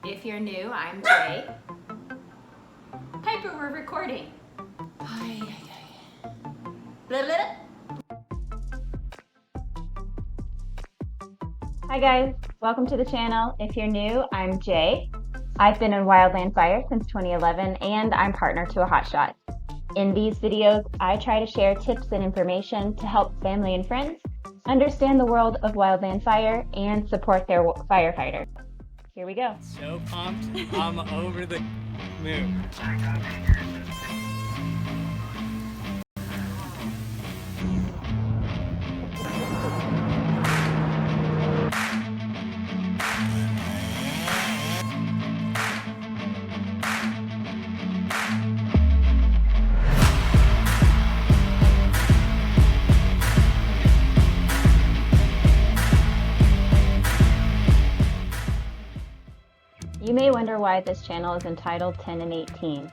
If you're new, I'm Jay. Piper, we're recording. Blah, blah. Hi guys, welcome to the channel. If you're new, I'm Jay. I've been in wildland fire since 2011 and I'm partner to a hotshot. In these videos, I try to share tips and information to help family and friends understand the world of wildland fire and support their firefighter. Here we go. So pumped, I'm over the moon. You may wonder why this channel is entitled TN&8TN.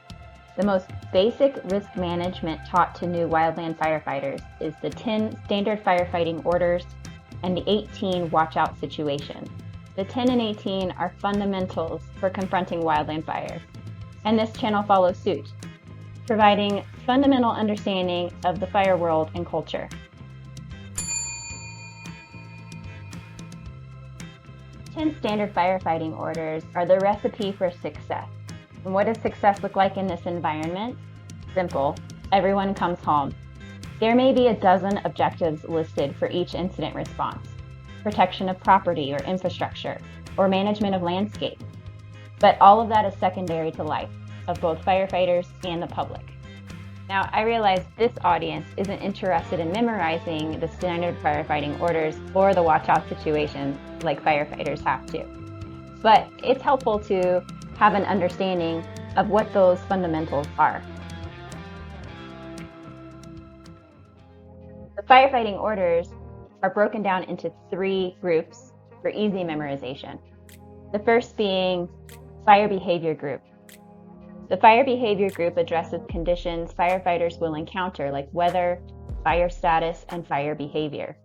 The most basic risk management taught to new wildland firefighters is the 10 standard firefighting orders and the 18 watchout situations. The 10 and 18 are fundamentals for confronting wildland fire, and this channel follows suit, providing fundamental understanding of the fire world and culture. Standard firefighting orders are the recipe for success. And what does success look like in this environment? Simple. Everyone comes home. There may be a dozen objectives listed for each incident response: protection of property or infrastructure, or management of landscape. But all of that is secondary to life of both firefighters and the public. Now, I realize this audience isn't interested in memorizing the standard firefighting orders or the watchout situations like firefighters have to. But it's helpful to have an understanding of what those fundamentals are. The firefighting orders are broken down into 3 groups for easy memorization. The first being fire behavior group. The fire behavior group addresses conditions firefighters will encounter like weather, fire status, and fire behavior.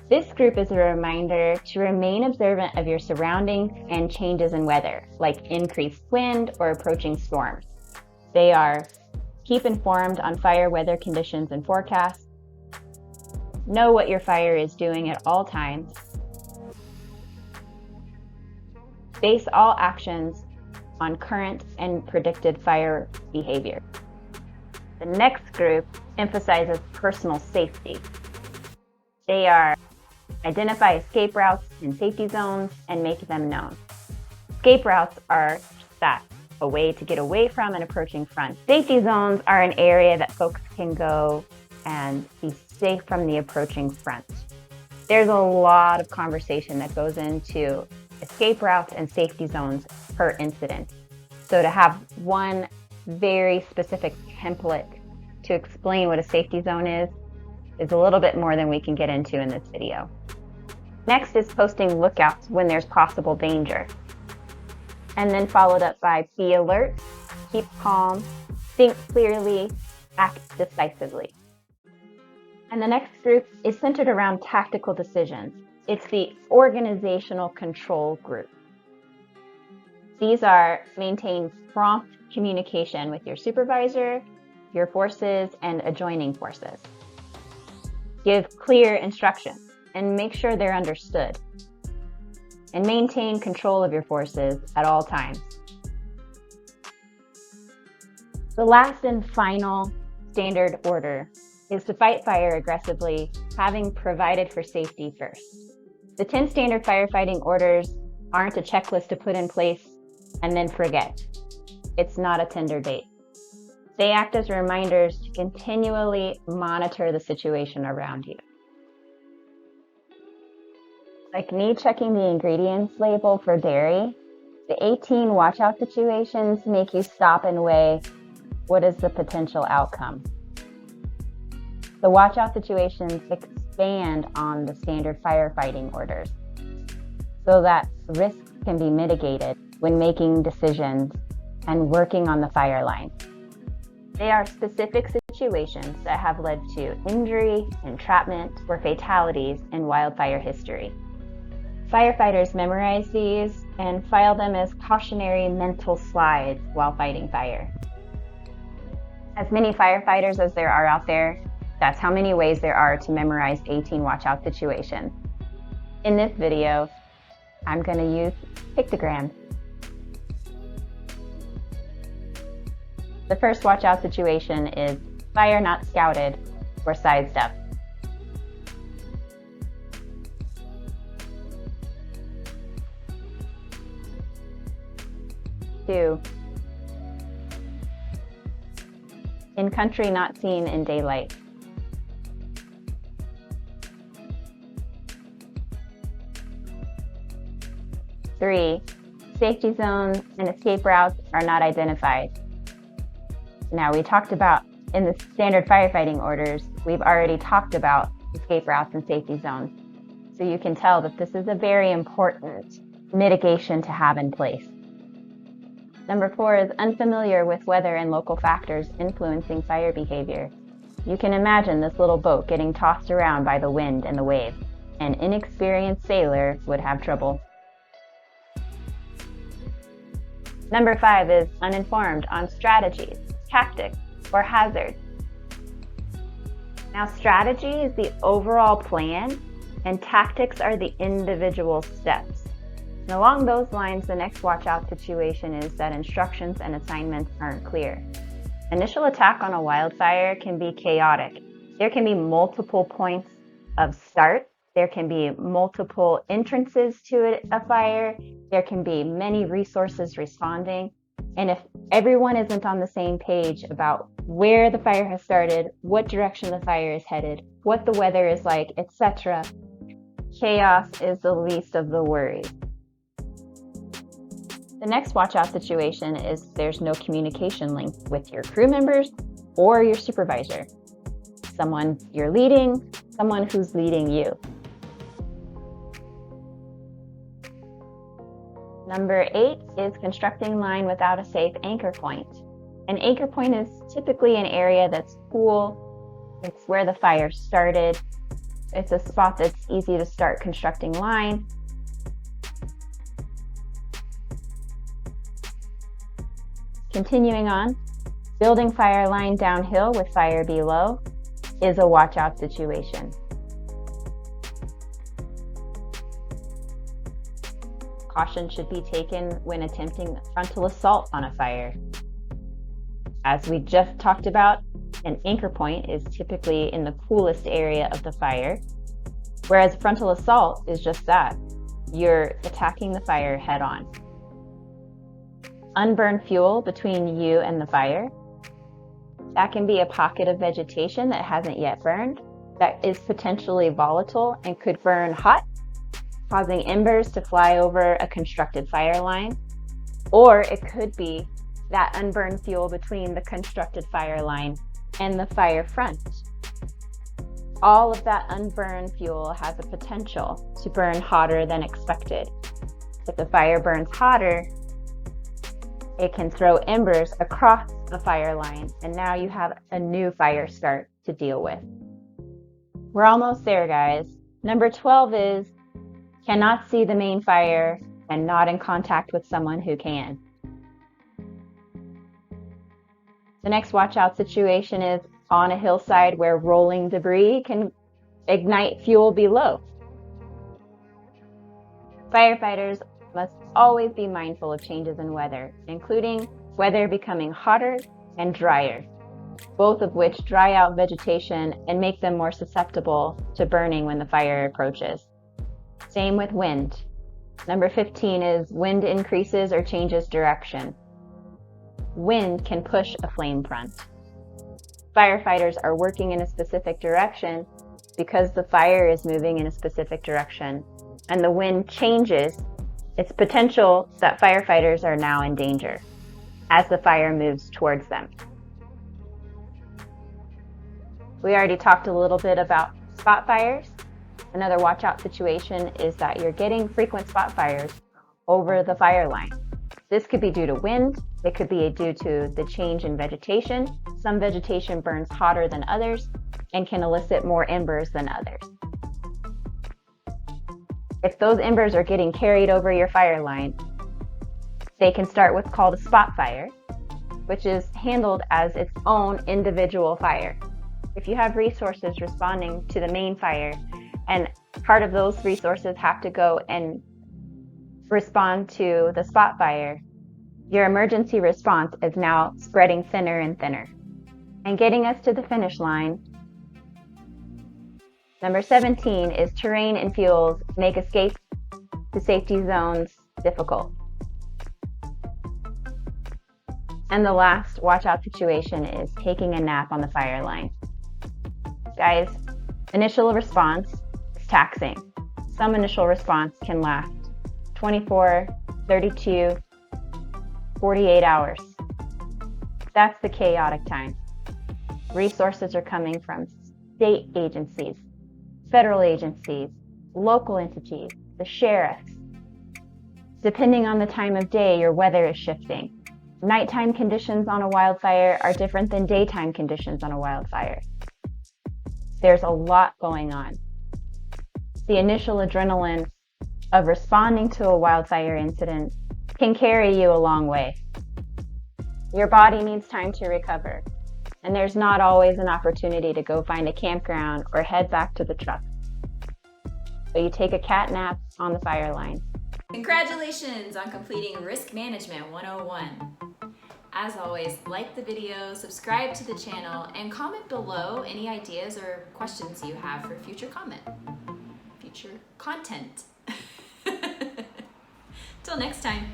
This group is a reminder to remain observant of your surroundings and changes in weather, like increased wind or approaching storms. They are: keep informed on fire weather conditions and forecasts, know what your fire is doing at all times, base all actions on current and predicted fire behavior. The next group emphasizes personal safety. They are: identify escape routes and safety zones and make them known. Escape routes are that, a way to get away from an approaching front. Safety zones are an area that folks can go and be safe from the approaching front. There's a lot of conversation that goes into escape routes and safety zones per incident. So to have one very specific template to explain what a safety zone is a little bit more than we can get into in this video. Next is posting lookouts when there's possible danger. And then followed up by be alert, keep calm, think clearly, act decisively. And the next group is centered around tactical decisions. It's the organizational control group. These are: maintain prompt communication with your supervisor, your forces, and adjoining forces. Give clear instructions and make sure they're understood. And maintain control of your forces at all times. The last and final standard order is to fight fire aggressively, having provided for safety first. The 10 standard firefighting orders aren't a checklist to put in place and then forget. It's not a Tinder date. They act as reminders to continually monitor the situation around you. Like me checking the ingredients label for dairy, the 18 watchout situations make you stop and weigh what is the potential outcome. The watchout situations expand on the standard firefighting orders so that risk can be mitigated when making decisions and working on the fire line. They are specific situations that have led to injury, entrapment, or fatalities in wildfire history. Firefighters memorize these and file them as cautionary mental slides while fighting fire. As many firefighters as there are out there, that's how many ways there are to memorize 18 watchout situations. In this video, I'm going to use pictograms. The first watchout situation is fire not scouted or sidestep. Two, in country not seen in daylight. Three, safety zones and escape routes are not identified. Now, we talked about in the standard firefighting orders, we've already talked about escape routes and safety zones. So you can tell that this is a very important mitigation to have in place. Number 4 is unfamiliar with weather and local factors influencing fire behavior. You can imagine this little boat getting tossed around by the wind and the waves. An inexperienced sailor would have trouble. Number 5 is uninformed on strategies, tactics, or hazards. Now, strategy is the overall plan, and tactics are the individual steps. And along those lines, the next watchout situation is that instructions and assignments aren't clear. Initial attack on a wildfire can be chaotic. There can be multiple points of start. There can be multiple entrances to a fire. There can be many resources responding. And if everyone isn't on the same page about where the fire has started, what direction the fire is headed, what the weather is like, etc., chaos is the least of the worries. The next watchout situation is there's no communication link with your crew members or your supervisor. Someone you're leading, someone who's leading you. Number 8 is constructing line without a safe anchor point. An anchor point is typically an area that's cool. It's where the fire started. It's a spot that's easy to start constructing line. Continuing on, building fire line downhill with fire below is a watchout situation. Caution should be taken when attempting frontal assault on a fire. As we just talked about, an anchor point is typically in the coolest area of the fire, whereas frontal assault is just that. You're attacking the fire head on. Unburned fuel between you and the fire. That can be a pocket of vegetation that hasn't yet burned, that is potentially volatile and could burn hot, causing embers to fly over a constructed fire line. Or it could be that unburned fuel between the constructed fire line and the fire front. All of that unburned fuel has a potential to burn hotter than expected. If the fire burns hotter, it can throw embers across the fire line, and now you have a new fire start to deal with. We're almost there, guys. Number 12 is cannot see the main fire and not in contact with someone who can. The next watchout situation is on a hillside where rolling debris can ignite fuel below. Firefighters must always be mindful of changes in weather, including weather becoming hotter and drier, both of which dry out vegetation and make them more susceptible to burning when the fire approaches. Same with wind. Number 15 is wind increases or changes direction. Wind can push a flame front. Firefighters are working in a specific direction because the fire is moving in a specific direction, and the wind changes. It's potential that firefighters are now in danger as the fire moves towards them. We already talked a little bit about spot fires. Another watchout situation is that you're getting frequent spot fires over the fire line. This could be due to wind. It could be due to the change in vegetation. Some vegetation burns hotter than others and can elicit more embers than others. If those embers are getting carried over your fire line, they can start what's called a spot fire, which is handled as its own individual fire. If you have resources responding to the main fire, and part of those resources have to go and respond to the spot fire, your emergency response is now spreading thinner and thinner and getting us to the finish line. Number 17 is terrain and fuels make escape to safety zones difficult. And the last watchout situation is taking a nap on the fire line. Guys, initial response is taxing. Some initial response can last 24, 32, 48 hours. That's the chaotic time. Resources are coming from state agencies, federal agencies, local entities, the sheriffs. Depending on the time of day, your weather is shifting. Nighttime conditions on a wildfire are different than daytime conditions on a wildfire. There's a lot going on. The initial adrenaline of responding to a wildfire incident can carry you a long way. Your body needs time to recover, and there's not always an opportunity to go find a campground or head back to the truck. So you take a cat nap on the fire line. Congratulations on completing Risk Management 101. As always, like the video, subscribe to the channel, and comment below any ideas or questions you have for future content. Till next time.